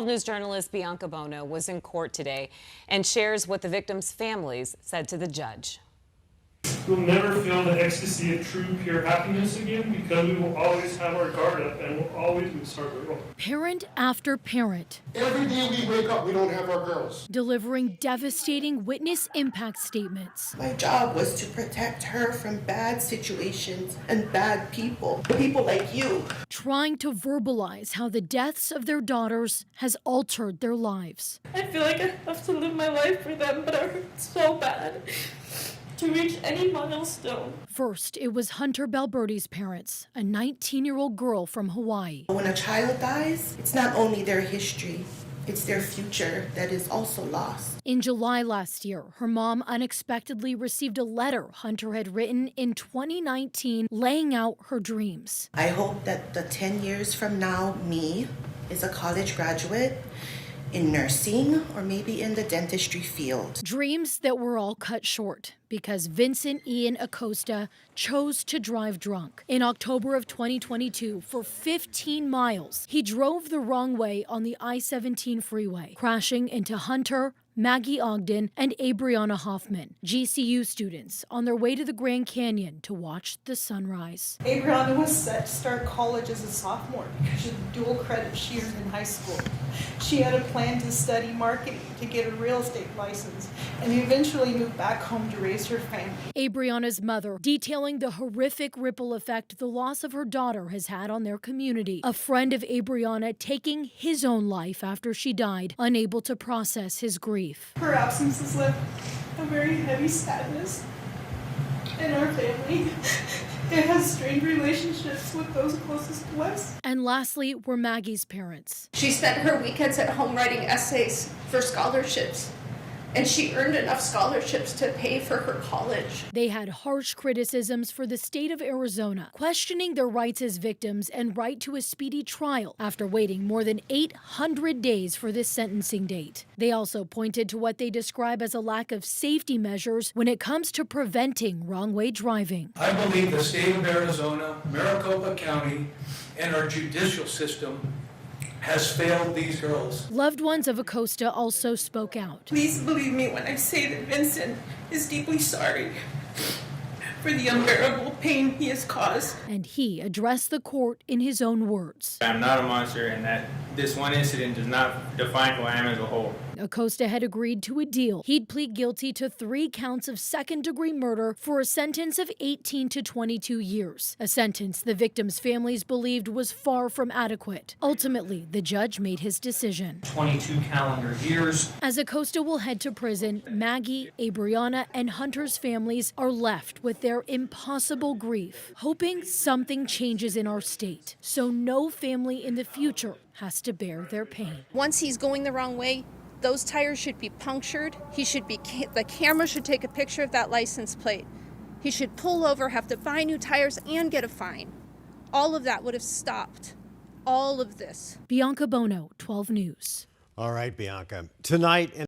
News journalist Bianca Bono was in court today and shares what the victims' families said to the judge. We'll never feel the ecstasy of true, pure happiness again because we will always have our guard up and we'll always miss our girl. Parent after parent. Every day we wake up, we don't have our girls. Delivering devastating witness impact statements. My job was to protect her from bad situations and bad people, people like you. Trying to verbalize how the deaths of their daughters has altered their lives. I feel like I have to live my life for them, but it hurts so bad to reach any milestone. First, it was Hunter Balberti's parents, a 19-year-old girl from Hawaii. When a child dies, it's not only their history, it's their future that is also lost. In July last year, her mom unexpectedly received a letter Hunter had written in 2019 laying out her dreams. I hope that the 10 years from now, me is a college graduate in nursing or maybe in the dentistry field. Dreams that were all cut short because Vincent Acosta chose to drive drunk. In October of 2022, for 15 miles, he drove the wrong way on the I-17 freeway, crashing into Hunter, Maggie Ogden, and Abriana Hoffman, GCU students on their way to the Grand Canyon to watch the sunrise. Abriana was set to start college as a sophomore because of the dual credits she earned in high school. She had a plan to study marketing to get a real estate license and eventually move back home to raise her family. Abriana's mother detailing the horrific ripple effect the loss of her daughter has had on their community. A friend of Abriana taking his own life after she died, unable to process his grief. Her absence has left a very heavy sadness in our family. It has strained relationships with those closest to us. And lastly were Maggie's parents. She spent her weekends at home writing essays for scholarships, and she earned enough scholarships to pay for her college. They had harsh criticisms for the state of Arizona, questioning their rights as victims and right to a speedy trial after waiting more than 800 days for this sentencing date. They also pointed to what they describe as a lack of safety measures when it comes to preventing wrong-way driving. I believe the state of Arizona, Maricopa County, and our judicial system has failed these girls. Loved ones of Acosta also spoke out. Please believe me when I say that Vincent is deeply sorry for the unbearable pain he has caused. And he addressed the court in his own words. I'm not a monster, and that this one incident does not define who I am as a whole. Acosta had agreed to a deal. He'd plead guilty to 3 counts of second-degree murder for a sentence of 18 to 22 years, a sentence the victims' families believed was far from adequate. Ultimately, the judge made his decision. 22 calendar years. As Acosta will head to prison, Maggie, Abriana, and Hunter's families are left with their impossible grief, hoping something changes in our state so no family in the future has to bear their pain. Once he's going the wrong way, those tires should be punctured. The camera should take a picture of that license plate. He should pull over, have to buy new tires, and get a fine. All of that would have stopped all of this. Bianca Bono, 12 News. All right, Bianca. Tonight.